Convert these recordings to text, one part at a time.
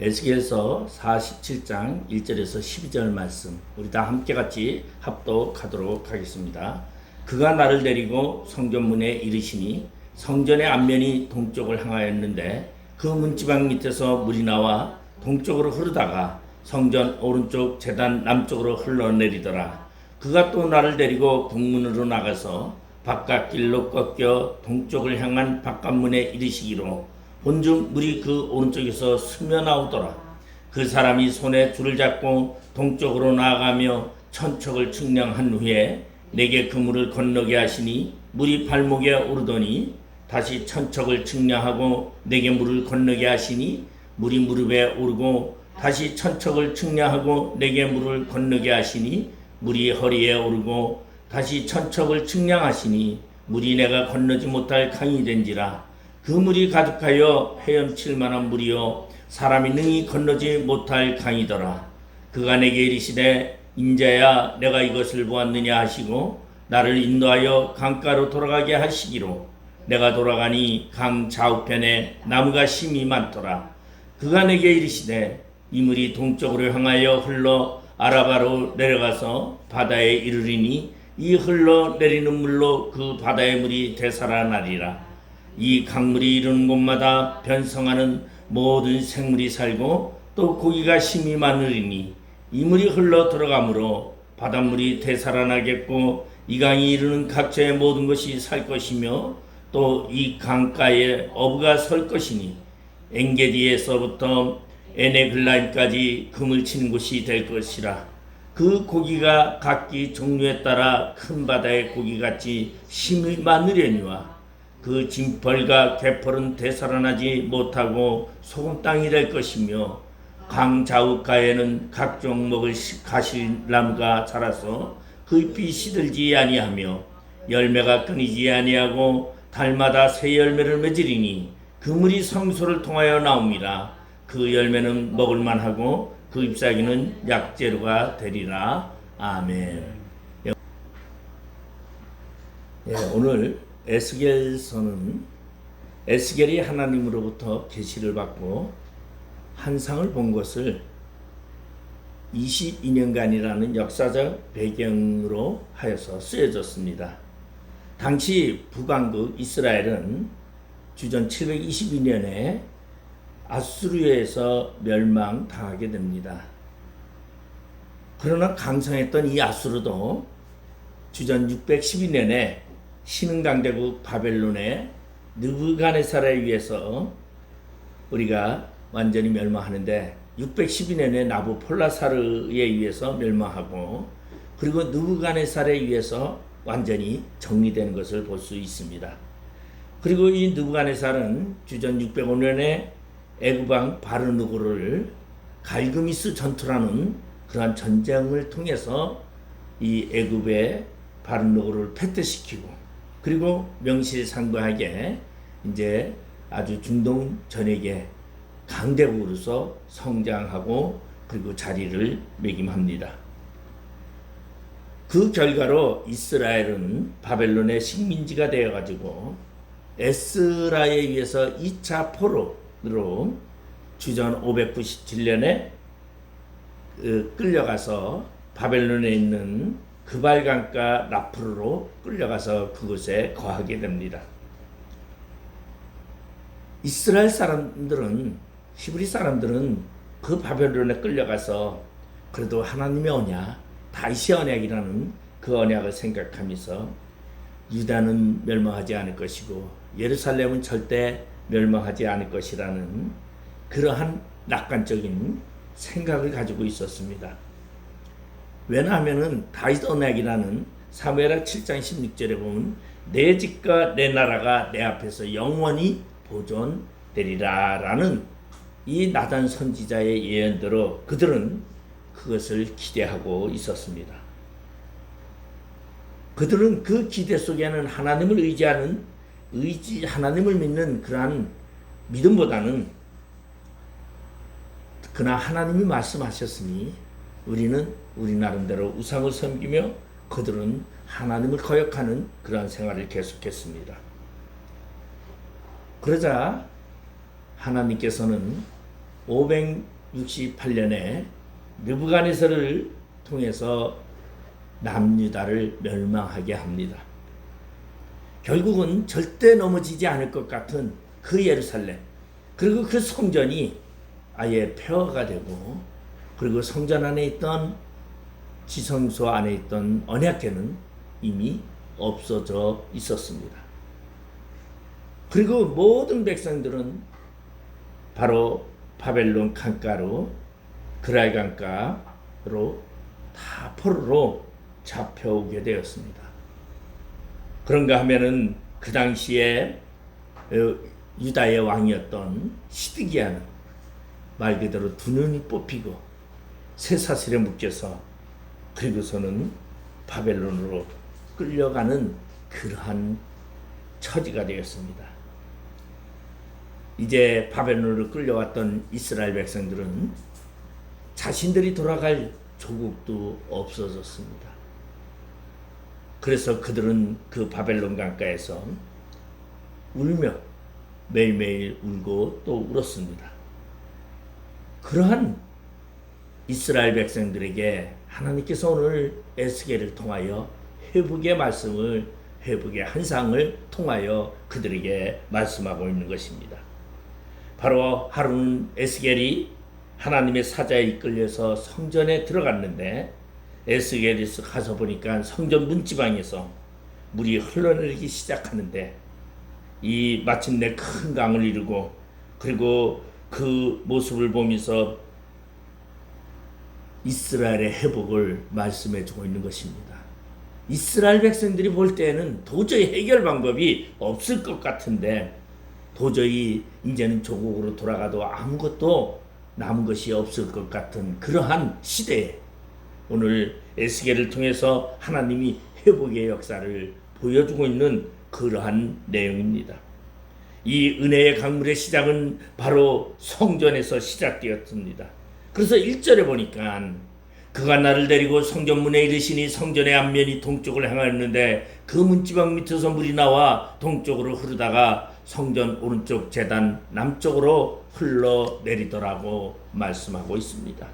에스겔서 47장 1절에서 12절 말씀 우리 다 함께 같이 합독하도록 하겠습니다. 그가 나를 데리고 성전문에 이르시니 성전의 앞면이 동쪽을 향하였는데 그 문지방 밑에서 물이 나와 동쪽으로 흐르다가 성전 오른쪽 제단 남쪽으로 흘러내리더라. 그가 또 나를 데리고 북문으로 나가서 바깥길로 꺾여 동쪽을 향한 바깥문에 이르시기로 본즉 물이 그 오른쪽에서 스며나오더라. 그 사람이 손에 줄을 잡고 동쪽으로 나아가며 천척을 측량한 후에 내게 그 물을 건너게 하시니 물이 발목에 오르더니 다시 천척을 측량하고 내게 물을 건너게 하시니 물이 무릎에 오르고 다시 천척을 측량하고 내게 물을 건너게 하시니 물이 허리에 오르고 다시 천척을 측량하시니 물이 내가 건너지 못할 강이 된지라. 그 물이 가득하여 헤엄칠 만한 물이요 사람이 능히 건너지 못할 강이더라. 그가 내게 이르시되 인자야 내가 이것을 보았느냐 하시고 나를 인도하여 강가로 돌아가게 하시기로 내가 돌아가니 강 좌우편에 나무가 심이 많더라. 그가 내게 이르시되 이 물이 동쪽으로 향하여 흘러 아라바로 내려가서 바다에 이르리니 이 흘러내리는 물로 그 바다의 물이 되살아나리라. 이 강물이 이르는 곳마다 변성하는 모든 생물이 살고 또 고기가 심이 많으리니 이 물이 흘러 들어가므로 바닷물이 되살아나겠고 이 강이 이르는 각처의 모든 것이 살 것이며 또 이 강가에 어부가 설 것이니 엔게디에서부터 에네글라임까지 금을 치는 곳이 될 것이라. 그 고기가 각기 종류에 따라 큰 바다의 고기같이 심이 많으려니와 그 진펄과 개펄은 되살아나지 못하고 소금 땅이 될 것이며 강 좌우가에는 각종 먹을 가시나무가 자라서 그 잎이 시들지 아니하며 열매가 끊이지 아니하고 달마다 새 열매를 맺으리니 그 물이 성소를 통하여 나옵니다. 그 열매는 먹을만하고 그 잎사귀는 약재료가 되리라. 아멘. 오늘 에스겔서는 에스겔이 하나님으로부터 계시를 받고 환상을 본 것을 22년간이라는 역사적 배경으로 하여서 쓰여졌습니다. 당시 북왕국 이스라엘은 주전 722년에 아수르에서 멸망당하게 됩니다. 그러나 강성했던 이 아수르도 주전 612년에 신흥강대국 바벨론의 느부갓네살에 의해서 우리가 완전히 멸망하는데 612년에 나부폴라사르에 의해서 멸망하고 그리고 느부갓네살에 의해서 완전히 정리되는 것을 볼 수 있습니다. 그리고 이 느부갓네살은 주전 605년에 애굽왕 바르누고를 갈그미스 전투라는 그러한 전쟁을 통해서 이 애굽의 바르누고를 패퇴시키고 그리고 명실상부하게 이제 아주 중동 전역에 강대국으로서 성장하고 그리고 자리를 매김합니다. 그 결과로 이스라엘은 바벨론의 식민지가 되어가지고 에스라에 의해서 2차 포로로 주전 597년에 끌려가서 바벨론에 있는 그발강가 라프르로 끌려가서 그곳에 거하게 됩니다. 이스라엘 사람들은 히브리 사람들은 그 바벨론에 끌려가서 그래도 하나님의 언약 다윗의 언약이라는 그 언약을 생각하면서 유다는 멸망하지 않을 것이고 예루살렘은 절대 멸망하지 않을 것이라는 그러한 낙관적인 생각을 가지고 있었습니다. 왜냐하면 다윗 언약이라는 사무엘하 7장 16절에 보면 내 집과 내 나라가 내 앞에서 영원히 보존되리라 라는 이 나단 선지자의 예언대로 그들은 그것을 기대하고 있었습니다. 그들은 그 기대 속에는 하나님을 하나님을 믿는 그러한 믿음보다는 그러나 하나님이 말씀하셨으니 우리는 우리 나름대로 우상을 섬기며 그들은 하나님을 거역하는 그러한 생활을 계속했습니다. 그러자 하나님께서는 568년에 느부갓네살을 통해서 남유다를 멸망하게 합니다. 결국은 절대 넘어지지 않을 것 같은 그 예루살렘, 그리고 그 성전이 아예 폐허가 되고, 그리고 성전 안에 있던 지성소 안에 있던 언약궤는 이미 없어져 있었습니다. 그리고 모든 백성들은 바로 바벨론 강가로, 그랄 강가로 다 포로로 잡혀오게 되었습니다. 그런가 하면은 그 당시에 유다의 왕이었던 시드기야는 말 그대로 두 눈이 뽑히고 쇠사슬에 묶여서 그리고서는 바벨론으로 끌려가는 그러한 처지가 되었습니다. 이제 바벨론으로 끌려왔던 이스라엘 백성들은 자신들이 돌아갈 조국도 없어졌습니다. 그래서 그들은 그 바벨론 강가에서 울며 매일매일 울고 또 울었습니다. 그러한 이스라엘 백성들에게 하나님께서 오늘 에스겔을 통하여 회복의 말씀을, 회복의 한상을 통하여 그들에게 말씀하고 있는 것입니다. 바로 하루는 에스겔이 하나님의 사자에 이끌려서 성전에 들어갔는데, 에스겔이 가서 보니까 성전 문지방에서 물이 흘러내리기 시작하는데, 이 마침내 큰 강을 이루고, 그리고 그 모습을 보면서 이스라엘의 회복을 말씀해 주고 있는 것입니다. 이스라엘 백성들이 볼 때에는 도저히 해결 방법이 없을 것 같은데, 도저히 이제는 조국으로 돌아가도 아무것도 남은 것이 없을 것 같은 그러한 시대에 오늘 에스겔을 통해서 하나님이 회복의 역사를 보여주고 있는 그러한 내용입니다. 이 은혜의 강물의 시작은 바로 성전에서 시작되었습니다. 그래서 1절에 보니까 그가 나를 데리고 성전문에 이르시니 성전의 앞면이 동쪽을 향하였는데 그 문지방 밑에서 물이 나와 동쪽으로 흐르다가 성전 오른쪽 제단 남쪽으로 흘러내리더라고 말씀하고 있습니다.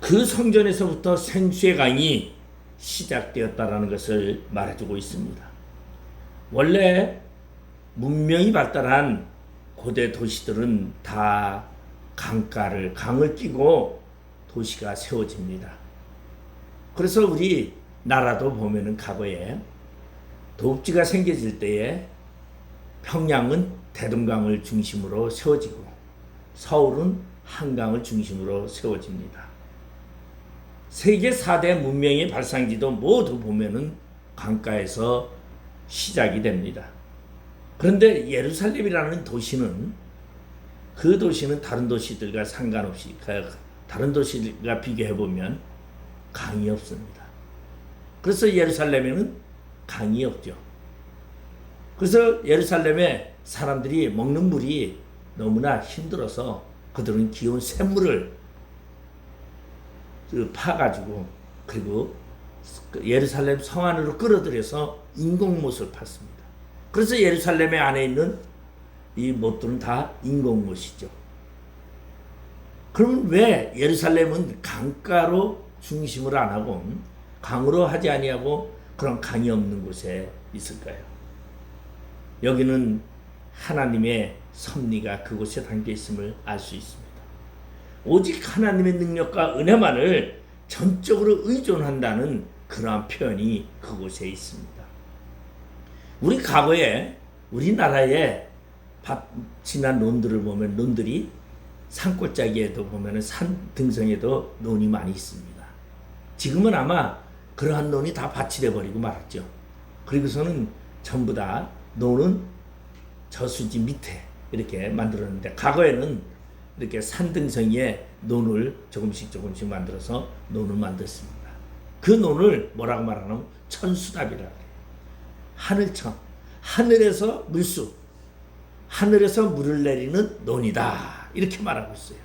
그 성전에서부터 생수의 강이 시작되었다라는 것을 말해주고 있습니다. 원래 문명이 발달한 고대 도시들은 다 강을 끼고 도시가 세워집니다. 그래서 우리 나라도 보면은 과거에 도읍지가 생겨질 때에 평양은 대동강을 중심으로 세워지고 서울은 한강을 중심으로 세워집니다. 세계 4대 문명의 발상지도 모두 보면은 강가에서 시작이 됩니다. 그런데 예루살렘이라는 도시는, 그 도시는 다른 도시들과 상관없이, 다른 도시들과 비교해보면 강이 없습니다. 그래서 예루살렘에는 강이 없죠. 그래서 예루살렘에 사람들이 먹는 물이 너무나 힘들어서 그들은 귀여운 샘물을 파가지고, 그리고 예루살렘 성 안으로 끌어들여서 인공못을 팠습니다. 그래서 예루살렘 안에 있는 이 못들은 다 인공못이죠. 그러면 왜 예루살렘은 강가로 중심을 안 하고 강으로 하지 아니하고 그런 강이 없는 곳에 있을까요? 여기는 하나님의 섭리가 그곳에 담겨 있음을 알 수 있습니다. 오직 하나님의 능력과 은혜만을 전적으로 의존한다는 그러한 표현이 그곳에 있습니다. 우리 과거에 우리나라의 지난 논들을 보면, 논들이 산골짜기에도 보면 산 등성에도 논이 많이 있습니다. 지금은 아마 그러한 논이 다 밭이 돼버리고 말았죠. 그리고서는 전부 다 논은 저수지 밑에 이렇게 만들었는데, 과거에는 이렇게 산등성이에 논을 조금씩 만들어서 논을 만들었습니다. 그 논을 뭐라고 말하냐면 천수답이라고 해요. 하늘천, 하늘에서 물수, 하늘에서 물을 내리는 논이다 이렇게 말하고 있어요.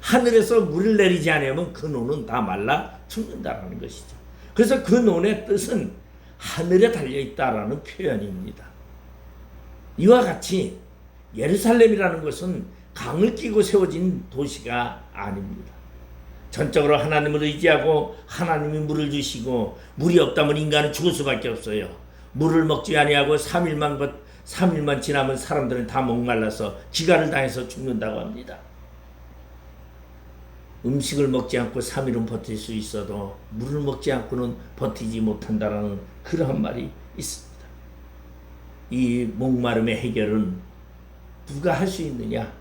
하늘에서 물을 내리지 않으면 그 논은 다 말라 죽는다라는 것이죠. 그래서 그 논의 뜻은 하늘에 달려있다라는 표현입니다. 이와 같이 예루살렘이라는 것은 강을 끼고 세워진 도시가 아닙니다. 전적으로 하나님을 의지하고 하나님이 물을 주시고 물이 없다면 인간은 죽을 수밖에 없어요. 물을 먹지 아니하고 3일만 지나면 사람들은 다 목말라서 기갈을 당해서 죽는다고 합니다. 음식을 먹지 않고 3일은 버틸 수 있어도 물을 먹지 않고는 버티지 못한다라는 그러한 말이 있습니다. 이 목마름의 해결은 누가 할 수 있느냐?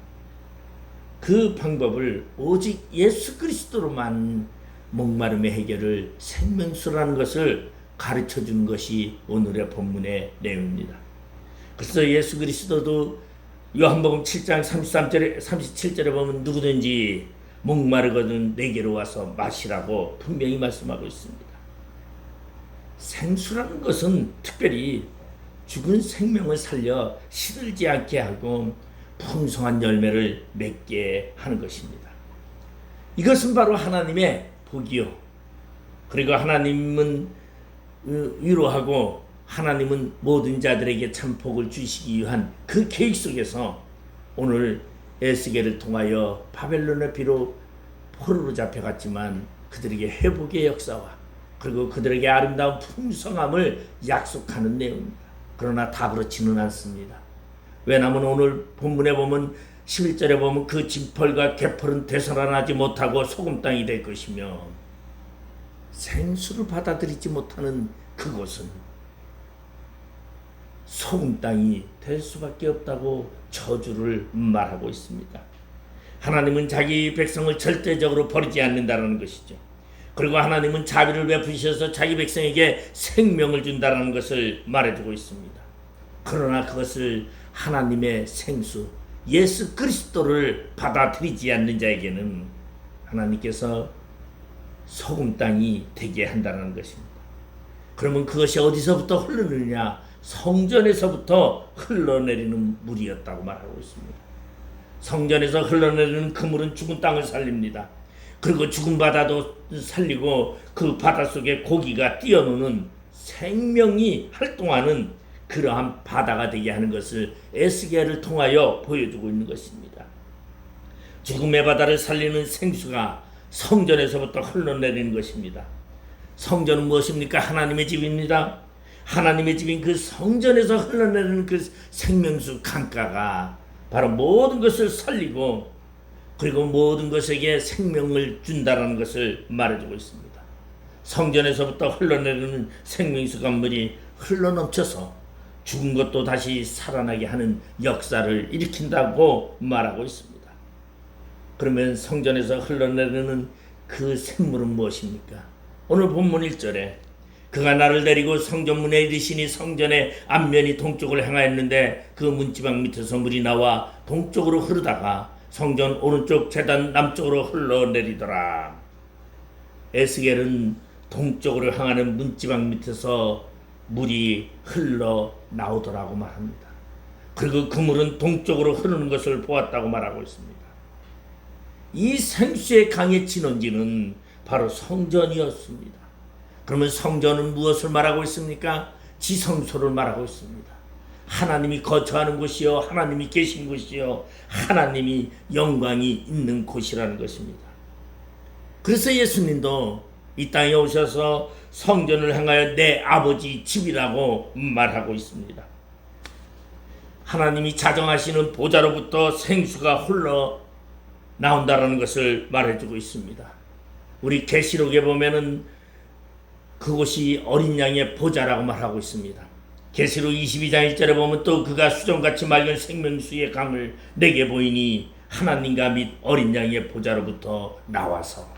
그 방법을 오직 예수 그리스도로만 목마름의 해결을 생명수라는 것을 가르쳐 주는 것이 오늘의 본문의 내용입니다. 그래서 예수 그리스도도 요한복음 7장 37절에 보면 누구든지 목마르거든 내게로 와서 마시라고 분명히 말씀하고 있습니다. 생수라는 것은 특별히 죽은 생명을 살려 시들지 않게 하고 풍성한 열매를 맺게 하는 것입니다. 이것은 바로 하나님의 복이요. 그리고 하나님은 위로하고 하나님은 모든 자들에게 참 복을 주시기 위한 그 계획 속에서 오늘 에스겔을 통하여 바벨론의 비로 포로로 잡혀갔지만 그들에게 회복의 역사와 그리고 그들에게 아름다운 풍성함을 약속하는 내용입니다. 그러나 다 그렇지는 않습니다. 왜냐하면 오늘 본문에 보면 11절에 보면 그 진펄과 개펄은 되살아나지 못하고 소금 땅이 될 것이며 생수를 받아들이지 못하는 그곳은 소금 땅이 될 수밖에 없다고 저주를 말하고 있습니다. 하나님은 자기 백성을 절대적으로 버리지 않는다는 것이죠. 그리고 하나님은 자비를 베푸셔서 자기 백성에게 생명을 준다는 것을 말해주고 있습니다. 그러나 그것을 하나님의 생수 예수 그리스도를 받아들이지 않는 자에게는 하나님께서 소금 땅이 되게 한다는 것입니다. 그러면 그것이 어디서부터 흐르느냐? 성전에서부터 흘러내리는 물이었다고 말하고 있습니다. 성전에서 흘러내리는 그 물은 죽은 땅을 살립니다. 그리고 죽은 바다도 살리고 그 바다 속에 고기가 뛰어노는 생명이 활동하는 그러한 바다가 되게 하는 것을 에스겔을 통하여 보여주고 있는 것입니다. 죽음의 바다를 살리는 생수가 성전에서부터 흘러내리는 것입니다. 성전은 무엇입니까? 하나님의 집입니다. 하나님의 집인 그 성전에서 흘러내리는 그 생명수 강가가 바로 모든 것을 살리고 그리고 모든 것에게 생명을 준다는 것을 말해주고 있습니다. 성전에서부터 흘러내리는 생명수 강물이 흘러넘쳐서 죽은 것도 다시 살아나게 하는 역사를 일으킨다고 말하고 있습니다. 그러면 성전에서 흘러내리는 그 샘물은 무엇입니까? 오늘 본문 1절에 그가 나를 데리고 성전문에 이르시니 성전의 앞면이 동쪽을 향하였는데 그 문지방 밑에서 물이 나와 동쪽으로 흐르다가 성전 오른쪽 제단 남쪽으로 흘러내리더라. 에스겔은 동쪽으로 향하는 문지방 밑에서 물이 흘러 나오더라고 말합니다. 그리고 그 물은 동쪽으로 흐르는 것을 보았다고 말하고 있습니다. 이 생수의 강의 진원지는 바로 성전이었습니다. 그러면 성전은 무엇을 말하고 있습니까? 지성소를 말하고 있습니다. 하나님이 거처하는 곳이요, 하나님이 계신 곳이요, 하나님이 영광이 있는 곳이라는 것입니다. 그래서 예수님도 이 땅에 오셔서 성전을 향하여 내 아버지 집이라고 말하고 있습니다. 하나님이 자정하시는 보좌로부터 생수가 흘러 나온다는 것을 말해주고 있습니다. 우리 계시록에 보면은 그곳이 어린 양의 보좌라고 말하고 있습니다. 계시록 22장 1절에 보면 또 그가 수정같이 맑은 생명수의 강을 내게 보이니 하나님과 및 어린 양의 보좌로부터 나와서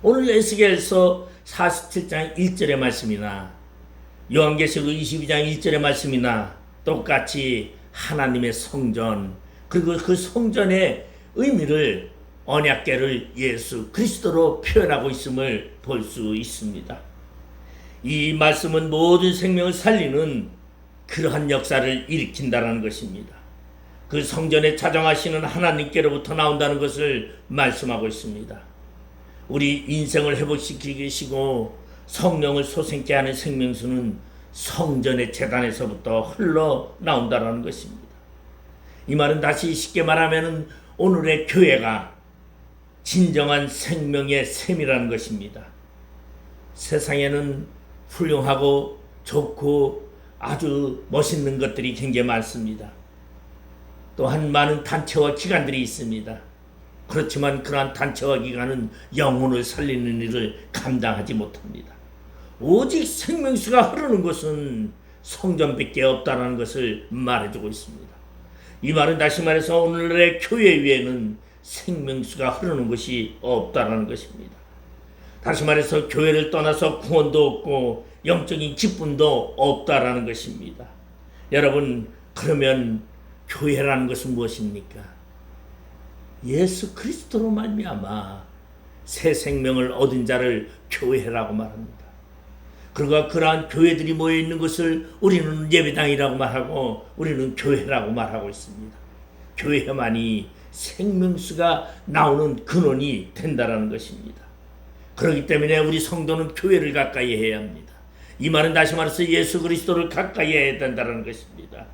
오늘 에스겔서 47장 1절의 말씀이나 요한계시록 22장 1절의 말씀이나 똑같이 하나님의 성전 그리고 그 성전의 의미를 언약궤를 예수 그리스도로 표현하고 있음을 볼 수 있습니다. 이 말씀은 모든 생명을 살리는 그러한 역사를 일으킨다는 것입니다. 그 성전에 자정하시는 하나님께로부터 나온다는 것을 말씀하고 있습니다. 우리 인생을 회복시키시고 성령을 솟게 하는 생명수는 성전의 제단에서부터 흘러나온다는 것입니다. 이 말은 다시 쉽게 말하면 오늘의 교회가 진정한 생명의 샘이라는 것입니다. 세상에는 훌륭하고 좋고 아주 멋있는 것들이 굉장히 많습니다. 또한 많은 단체와 기관들이 있습니다. 그렇지만 그러한 단체와 기관은 영혼을 살리는 일을 감당하지 못합니다. 오직 생명수가 흐르는 곳은 성전밖에 없다는 것을 말해주고 있습니다. 이 말은 다시 말해서 오늘의 교회 위에는 생명수가 흐르는 것이 없다는 것입니다. 다시 말해서 교회를 떠나서 구원도 없고 영적인 기쁨도 없다라는 것입니다. 여러분, 그러면 교회라는 것은 무엇입니까? 예수 그리스도로 말미암아 새 생명을 얻은 자를 교회라고 말합니다. 그러나 그러한 교회들이 모여 있는 것을 우리는 예배당이라고 말하고 우리는 교회라고 말하고 있습니다. 교회만이 생명수가 나오는 근원이 된다라는 것입니다. 그렇기 때문에 우리 성도는 교회를 가까이 해야 합니다. 이 말은 다시 말해서 예수 그리스도를 가까이 해야 된다는 것입니다.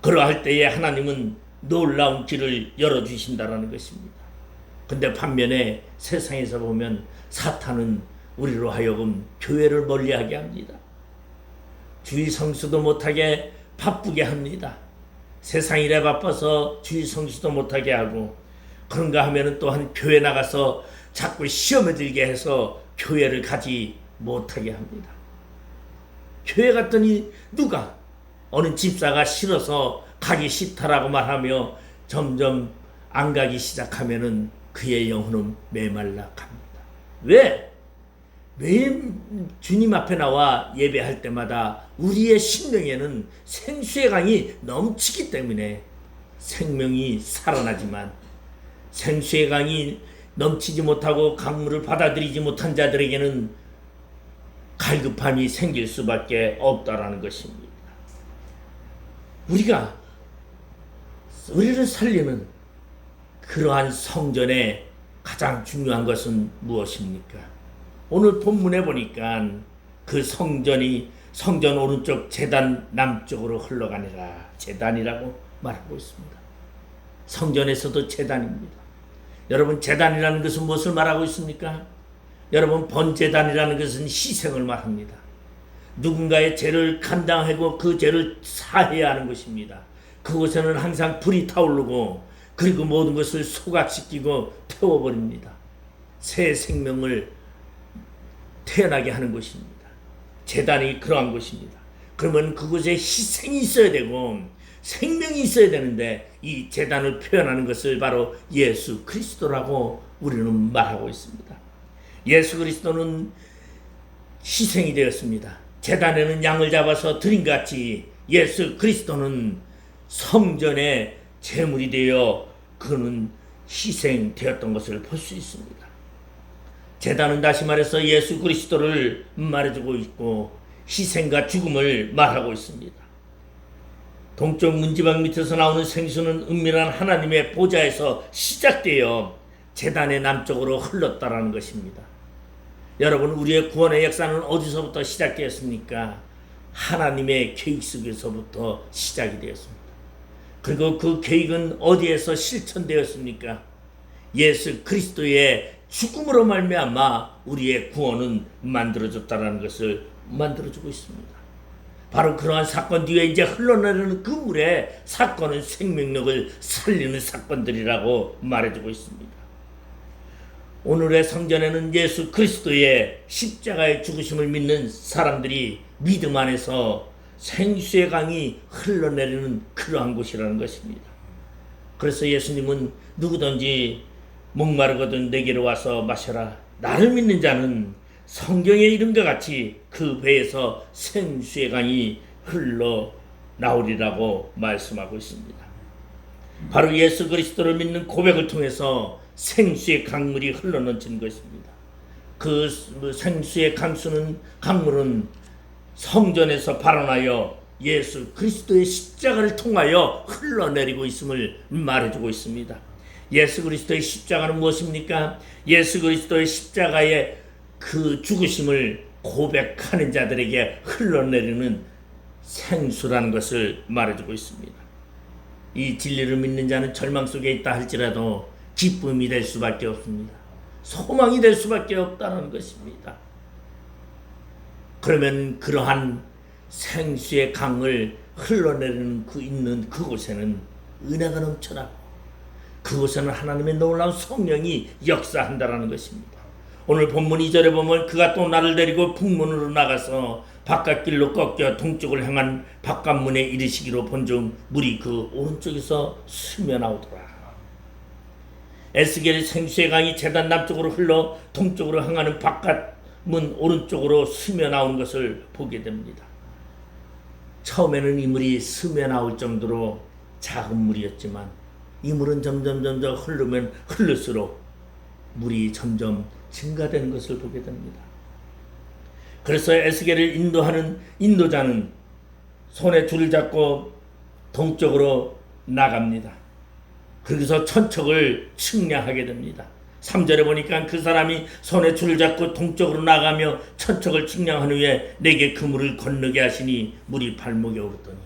그러할 때에 하나님은 놀라운 길을 열어주신다는 것입니다. 근데 반면에 세상에서 보면 사탄은 우리로 하여금 교회를 멀리하게 합니다. 주의 성수도 못하게 바쁘게 합니다. 세상 일에 바빠서 주의 성수도 못하게 하고, 그런가 하면 또한 교회 나가서 자꾸 시험에 들게 해서 교회를 가지 못하게 합니다. 교회 갔더니 누가 어느 집사가 싫어서 가기 싫다라고 말하며 점점 안 가기 시작하면은 그의 영혼은 메말라 갑니다. 왜? 매일 주님 앞에 나와 예배할 때마다 우리의 심령에는 생수의 강이 넘치기 때문에 생명이 살아나지만, 생수의 강이 넘치지 못하고 강물을 받아들이지 못한 자들에게는 갈급함이 생길 수밖에 없다라는 것입니다. 우리를 살리는 그러한 성전의 가장 중요한 것은 무엇입니까? 오늘 본문에 보니까 그 성전 오른쪽 제단 남쪽으로 흘러가니라, 제단이라고 말하고 있습니다. 성전에서도 제단입니다. 여러분, 제단이라는 것은 무엇을 말하고 있습니까? 여러분, 번제단이라는 것은 희생을 말합니다. 누군가의 죄를 감당하고 그 죄를 사해야 하는 것입니다. 그곳에는 항상 불이 타오르고 그리고 모든 것을 소각시키고 태워버립니다. 새 생명을 태어나게 하는 것입니다. 제단이 그러한 것입니다. 그러면 그곳에 희생이 있어야 되고 생명이 있어야 되는데, 이 제단을 표현하는 것을 바로 예수 그리스도라고 우리는 말하고 있습니다. 예수 그리스도는 희생이 되었습니다. 제단에는 양을 잡아서 드림같이 예수 그리스도는 성전의 제물이 되어 그는 희생되었던 것을 볼 수 있습니다. 제단은 다시 말해서 예수 그리스도를 말해주고 있고 희생과 죽음을 말하고 있습니다. 동쪽 문지방 밑에서 나오는 생수는 은밀한 하나님의 보좌에서 시작되어 제단의 남쪽으로 흘렀다라는 것입니다. 여러분, 우리의 구원의 역사는 어디서부터 시작되었습니까? 하나님의 계획 속에서부터 시작이 되었습니다. 그리고 그 계획은 어디에서 실천되었습니까? 예수 그리스도의 죽음으로 말미암아 우리의 구원은 만들어졌다는 것을 만들어주고 있습니다. 바로 그러한 사건 뒤에 이제 흘러나오는 그 물에 사건은 생명력을 살리는 사건들이라고 말해주고 있습니다. 오늘의 성전에는 예수 그리스도의 십자가의 죽으심을 믿는 사람들이 믿음 안에서 생수의 강이 흘러내리는 그러한 곳이라는 것입니다. 그래서 예수님은 누구든지 목마르거든 내게로 와서 마셔라. 나를 믿는 자는 성경에 이른 것 같이 그 배에서 생수의 강이 흘러나오리라고 말씀하고 있습니다. 바로 예수 그리스도를 믿는 고백을 통해서 생수의 강물이 흘러넘치는 것입니다. 그 생수의 강물은 성전에서 발원하여 예수 그리스도의 십자가를 통하여 흘러내리고 있음을 말해주고 있습니다. 예수 그리스도의 십자가는 무엇입니까? 예수 그리스도의 십자가의 그 죽으심을 고백하는 자들에게 흘러내리는 생수라는 것을 말해주고 있습니다. 이 진리를 믿는 자는 절망 속에 있다 할지라도 기쁨이 될 수밖에 없습니다. 소망이 될 수밖에 없다는 것입니다. 그러면 그러한 생수의 강을 흘러내리는 있는 그곳에는 은혜가 넘쳐나고 그곳에는 하나님의 놀라운 성령이 역사한다라는 것입니다. 오늘 본문 2절에 보면 그가 또 나를 데리고 북문으로 나가서 바깥길로 꺾여 동쪽을 향한 바깥문에 이르시기로 본즉 물이 그 오른쪽에서 스며나오더라. 에스겔의 생수의 강이 제단 남쪽으로 흘러 동쪽으로 향하는 바깥문 오른쪽으로 스며나온 것을 보게 됩니다. 처음에는 이 물이 스며나올 정도로 작은 물이었지만 이 물은 점점 흐르면 흐를수록 물이 점점 증가되는 것을 보게 됩니다. 그래서 에스겔을 인도하는 인도자는 손에 줄을 잡고 동쪽으로 나갑니다. 거기서 천척을 측량하게 됩니다. 3절에 보니까 그 사람이 손에 줄을 잡고 동쪽으로 나가며 천척을 측량한 후에 내게 그 물을 건너게 하시니 물이 발목에 오르더니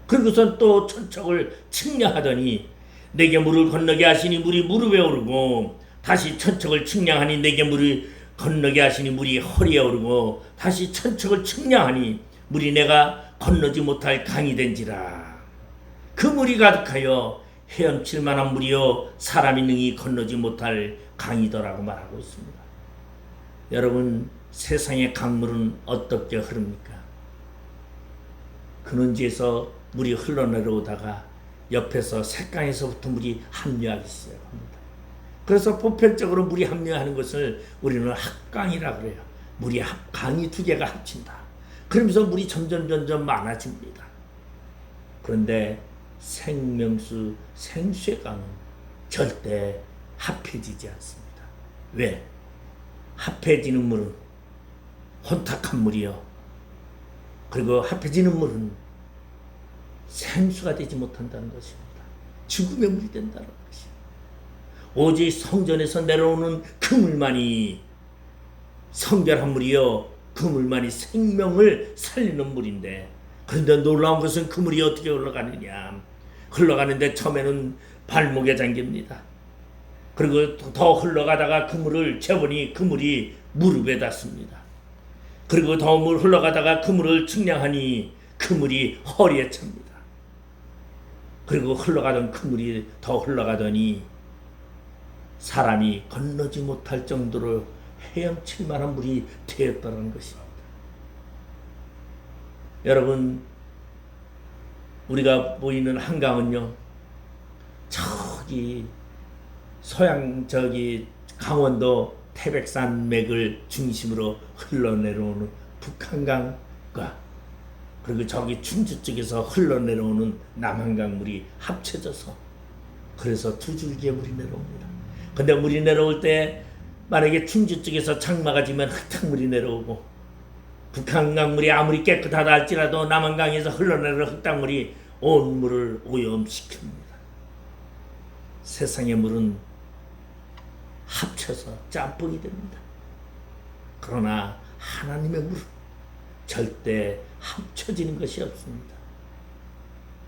그리고선 또 천척을 측량하더니 내게 물을 건너게 하시니 물이 무릎에 오르고 다시 천척을 측량하니 내게 물을 건너게 하시니 물이 허리에 오르고 다시 천척을 측량하니 물이 내가 건너지 못할 강이 된지라. 그 물이 가득하여 헤엄칠 만한 물이요 사람이 능히 건너지 못할 강이더라고 말하고 있습니다. 여러분, 세상의 강물은 어떻게 흐릅니까? 근원지에서 물이 흘러내려오다가 옆에서 색강에서부터 물이 합류하기 시작합니다. 그래서 보편적으로 물이 합류하는 것을 우리는 합강이라고 그래요. 물이 강이 두 개가 합친다. 그러면서 물이 점점 많아집니다. 그런데 생명수, 생수의 강은 절대 합해지지 않습니다. 왜? 합해지는 물은 혼탁한 물이요. 그리고 합해지는 물은 생수가 되지 못한다는 것입니다. 죽음의 물이 된다는 것입니다. 오직 성전에서 내려오는 그 물만이 성결한 물이요. 그 물만이 생명을 살리는 물인데, 그런데 놀라운 것은 그 물이 어떻게 흘러가느냐. 흘러가는데 처음에는 발목에 잠깁니다. 그리고 더 흘러가다가 그 물을 재보니 그 물이 무릎에 닿습니다. 그리고 더 물 흘러가다가 그 물을 측량하니 그 물이 허리에 찹니다. 그리고 흘러가던 그 물이 더 흘러가더니 사람이 건너지 못할 정도로 헤엄칠 만한 물이 되었다는 것입니다. 여러분, 우리가 보이는 한강은요, 저기 강원도 태백산맥을 중심으로 흘러내려오는 북한강과 그리고 저기 충주 쪽에서 흘러내려오는 남한강 물이 합쳐져서 그래서 두 줄기의 물이 내려옵니다. 근데 물이 내려올 때 만약에 충주 쪽에서 장마가 지면 흙탕물이 내려오고 북한강 물이 아무리 깨끗하다 할지라도 남한강에서 흘러내려 흙탕물이 온 물을 오염시킵니다. 세상의 물은 합쳐서 짬뽕이 됩니다. 그러나 하나님의 물은 절대 합쳐지는 것이 없습니다.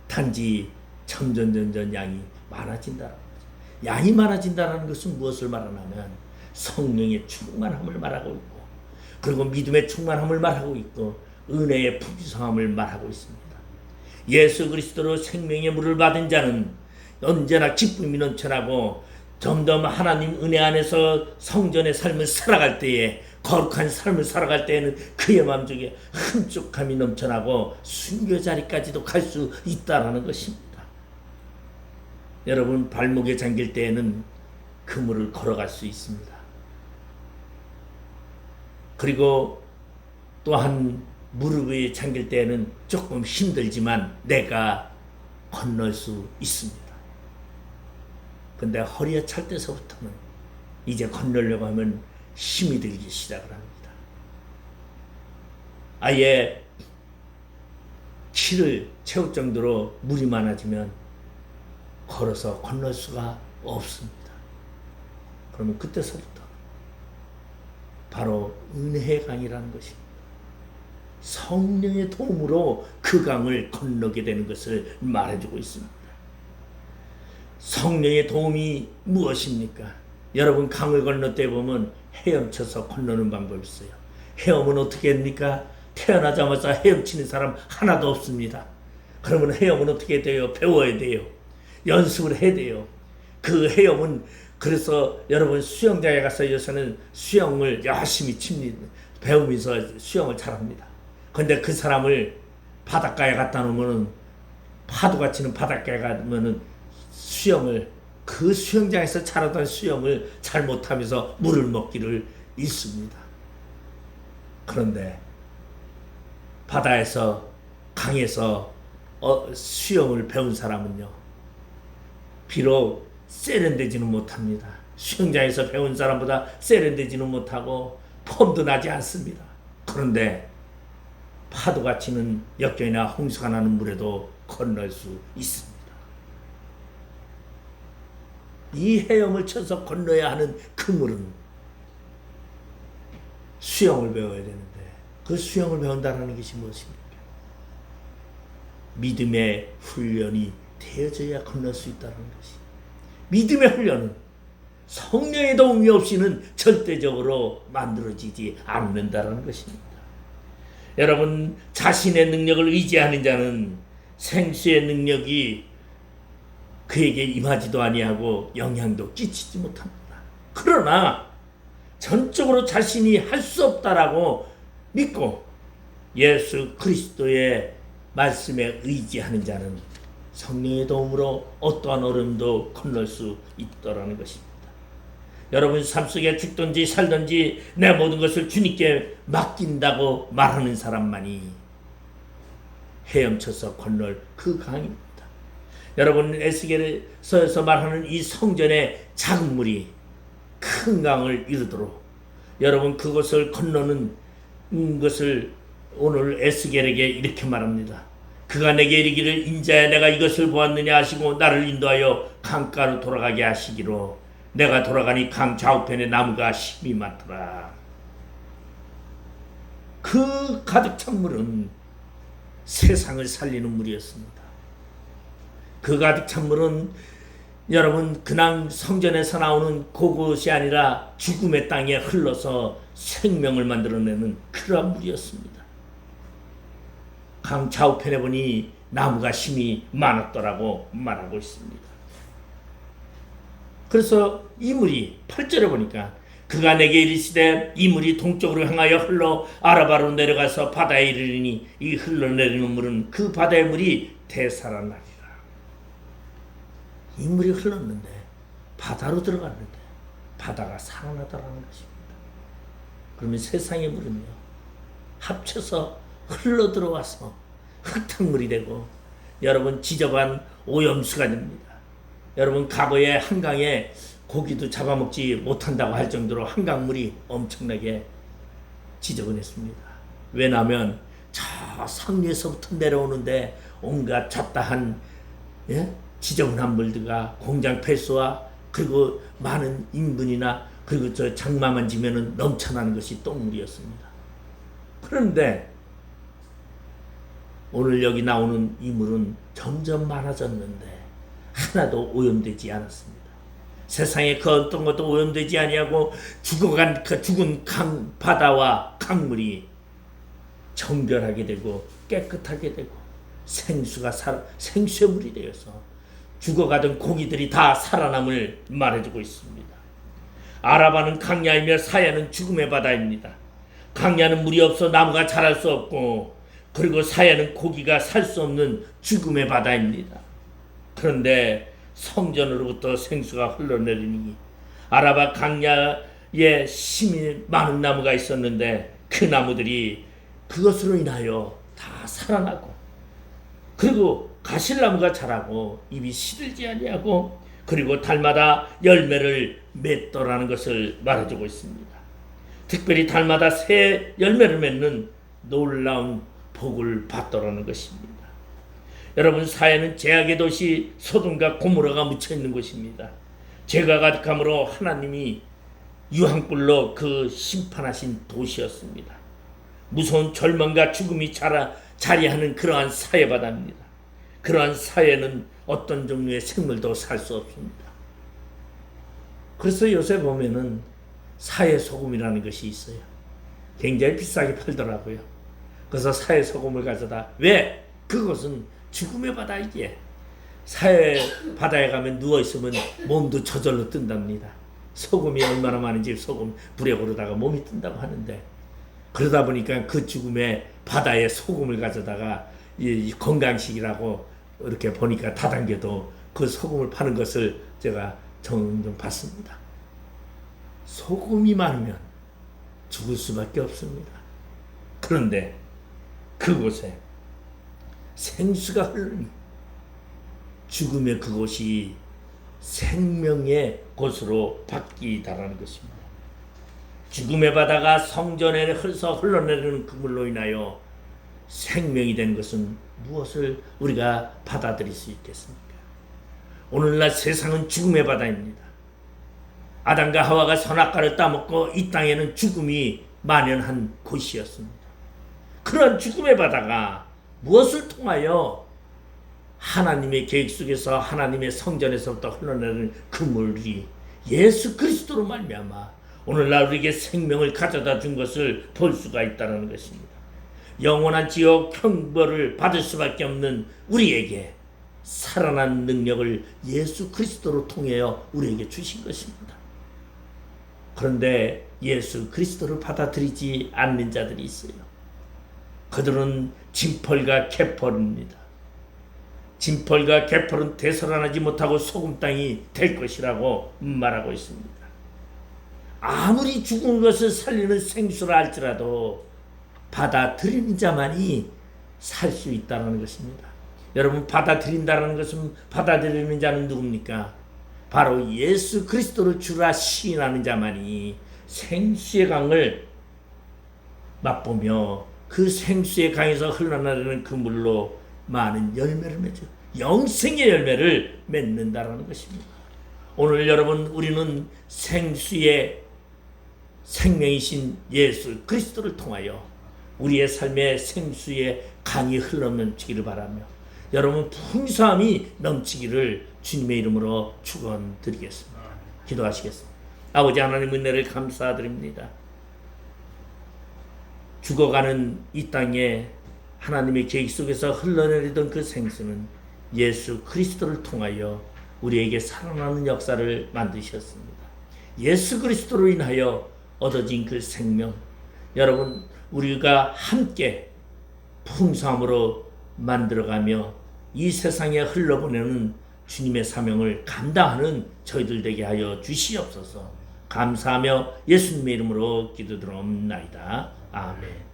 단지 점점 양이 많아진다는 거죠. 양이 많아진다는 것은 무엇을 말하냐면 성령의 충만함을 말하고 있고, 그리고 믿음의 충만함을 말하고 있고, 은혜의 풍성함을 말하고 있습니다. 예수 그리스도로 생명의 물을 받은 자는 언제나 기쁨이 넘쳐나고 점점 하나님 은혜 안에서 성전의 삶을 살아갈 때에, 거룩한 삶을 살아갈 때에는 그의 마음속에 흠족함이 넘쳐나고 순교 자리까지도 갈 수 있다라는 것입니다. 여러분, 발목에 잠길 때에는 그 물을 걸어갈 수 있습니다. 그리고 또한 무릎에 잠길 때에는 조금 힘들지만 내가 건널 수 있습니다. 근데 허리에 찰 때서부터는 이제 건너려고 하면 힘이 들기 시작을 합니다. 아예 키를 채울 정도로 물이 많아지면 걸어서 건널 수가 없습니다. 그러면 그때서부터 바로 은혜의 강이라는 것입니다. 성령의 도움으로 그 강을 건너게 되는 것을 말해주고 있습니다. 성령의 도움이 무엇입니까? 여러분 강을 건너 때 보면 헤엄쳐서 건너는 방법이 있어요. 헤엄은 어떻게 합니까? 태어나자마자 헤엄치는 사람 하나도 없습니다. 그러면 헤엄은 어떻게 돼요? 배워야 돼요. 연습을 해야 돼요. 그 헤엄은 그래서 여러분 수영장에 가서 요새는 수영을 열심히 칩니다. 배우면서 수영을 잘합니다. 근데 그 사람을 바닷가에 갖다 놓으면 파도가 치는 바닷가에 가면은 수영을 그 수영장에서 잘하던 수영을 잘못하면서 물을 먹기를 잃습니다. 그런데 바다에서 강에서 수영을 배운 사람은요 비록 세련되지는 못합니다. 수영장에서 배운 사람보다 세련되지는 못하고 폼도 나지 않습니다. 그런데 파도가 치는 역경이나 홍수가 나는 물에도 건널 수 있습니다. 이 헤엄을 쳐서 건너야 하는 그 물은 수영을 배워야 되는데 그 수영을 배운다는 것이 무엇입니까? 믿음의 훈련이 되어져야 건널 수 있다는 것이. 믿음의 훈련은 성령의 도움이 없이는 절대적으로 만들어지지 않는다는 것입니다. 여러분 자신의 능력을 의지하는 자는 생수의 능력이 그에게 임하지도 아니하고 영향도 끼치지 못합니다. 그러나 전적으로 자신이 할 수 없다라고 믿고 예수 그리스도의 말씀에 의지하는 자는 성령의 도움으로 어떠한 어려움도 건널 수 있다라는 것입니다. 여러분 삶 속에 죽든지 살든지 내 모든 것을 주님께 맡긴다고 말하는 사람만이 헤엄쳐서 건널 그 강입니다. 여러분 에스겔서에서 말하는 이 성전의 작은 물이 큰 강을 이루도록 여러분 그것을 건너는 것을 오늘 에스겔에게 이렇게 말합니다. 그가 내게 이르기를 인자야 내가 이것을 보았느냐 하시고 나를 인도하여 강가로 돌아가게 하시기로 내가 돌아가니 강 좌우편에 나무가 심이 많더라. 그 가득 찬 물은 세상을 살리는 물이었습니다. 그 가득 찬 물은 여러분 그냥 성전에서 나오는 그것이 아니라 죽음의 땅에 흘러서 생명을 만들어내는 그러한 물이었습니다. 강 좌우편에 보니 나무가 심이 많았더라고 말하고 있습니다. 그래서 이 물이 8절에 보니까 그가 내게 이르시되 이 물이 동쪽으로 향하여 흘러 아라바로 내려가서 바다에 이르리니 이 흘러내리는 물은 그 바다의 물이 되살아나리라. 이 물이 흘렀는데 바다로 들어갔는데 바다가 살아나더라는 것입니다. 그러면 세상의 물은요 합쳐서 흘러 들어와서 흙탕물이 되고 여러분 지저분한 오염수가 됩니다. 여러분 과거에 한강에 고기도 잡아먹지 못한다고 할 정도로 한강물이 엄청나게 지저분했습니다. 왜냐하면 저 상류에서부터 내려오는데 온갖 잡다한 지저분한 물들과 공장 폐수와 그리고 많은 인분이나 그리고 저 장마만 지면은 넘쳐나는 것이 똥물이었습니다. 그런데 오늘 여기 나오는 이 물은 점점 많아졌는데 하나도 오염되지 않았습니다. 세상에 그 어떤 것도 오염되지 아니하고 죽어간 그 죽은 강 바다와 강물이 정결하게 되고 깨끗하게 되고 생수의 물이 되어서 죽어가던 고기들이 다 살아남을 말해주고 있습니다. 아라바는 강야이며 사야는 죽음의 바다입니다. 강야는 물이 없어 나무가 자랄 수 없고 그리고 사야는 고기가 살 수 없는 죽음의 바다입니다. 그런데 성전으로부터 생수가 흘러내리니 아라바 강야에 심이 많은 나무가 있었는데 그 나무들이 그것으로 인하여 다 살아나고 그리고 가실나무가 자라고 잎이 시들지 아니하고 그리고 달마다 열매를 맺더라는 것을 말해주고 있습니다. 특별히 달마다 새 열매를 맺는 놀라운 복을 받더라는 것입니다. 여러분 사회는 죄악의 도시 소돔과 고모라가 묻혀있는 곳입니다. 죄가 가득함으로 하나님이 유황불로 그 심판하신 도시였습니다. 무서운 절망과 죽음이 자리하는 그러한 사회바다입니다. 그러한 사회는 어떤 종류의 생물도 살 수 없습니다. 그래서 요새 보면은 사회 소금이라는 것이 있어요. 굉장히 비싸게 팔더라고요. 그래서 사회 소금을 가져다. 왜? 그것은 죽음의 바다이기에. 사회 바다에 가면 누워있으면 몸도 저절로 뜬답니다. 소금이 얼마나 많은지 소금 불에 고르다가 몸이 뜬다고 하는데, 그러다 보니까 그 죽음의 바다에 소금을 가져다가 이 건강식이라고 이렇게 보니까 다단계도 그 소금을 파는 것을 제가 종종 봤습니다. 소금이 많으면 죽을 수밖에 없습니다. 그런데 그곳에 생수가 흐르니 죽음의 그곳이 생명의 곳으로 바뀌다라는 것입니다. 죽음의 바다가 성전에 흘러내리는 그물로 인하여 생명이 된 것은 무엇을 우리가 받아들일 수 있겠습니까? 오늘날 세상은 죽음의 바다입니다. 아담과 하와가 선악과를 따먹고 이 땅에는 죽음이 만연한 곳이었습니다. 그런 죽음의 바다가 무엇을 통하여 하나님의 계획 속에서 하나님의 성전에서부터 흘러내리는 그 물이 예수 그리스도로 말미암아 오늘날 우리에게 생명을 가져다 준 것을 볼 수가 있다는 것입니다. 영원한 지옥 형벌을 받을 수밖에 없는 우리에게 살아난 능력을 예수 그리스도로 통하여 우리에게 주신 것입니다. 그런데 예수 그리스도를 받아들이지 않는 자들이 있어요. 그들은 진펄과 개펄입니다. 진펄과 개펄은 되살아나지 못하고 소금 땅이 될 것이라고 말하고 있습니다. 아무리 죽은 것을 살리는 생수라 할지라도 받아들이는 자만이 살 수 있다는 것입니다. 여러분, 받아들인다는 것은, 받아들이는 자는 누굽니까? 바로 예수 그리스도를 주라 시인하는 자만이 생수의 강을 맛보며 그 생수의 강에서 흘러나오는 그 물로 많은 열매를 맺어 영생의 열매를 맺는다라는 것입니다. 오늘 여러분, 우리는 생수의 생명이신 예수 그리스도를 통하여 우리의 삶의 생수의 강이 흘러넘치기를 바라며 여러분 풍성함이 넘치기를 주님의 이름으로 축원드리겠습니다. 기도하시겠습니다. 아버지 하나님, 은혜를 감사드립니다. 죽어가는 이 땅에 하나님의 계획 속에서 흘러내리던 그 생수는 예수 그리스도를 통하여 우리에게 살아나는 역사를 만드셨습니다. 예수 그리스도로 인하여 얻어진 그 생명, 여러분 우리가 함께 풍성함으로 만들어가며 이 세상에 흘러보내는 주님의 사명을 감당하는 저희들 되게 하여 주시옵소서. 감사하며 예수님의 이름으로 기도드리옵나이다. 아멘.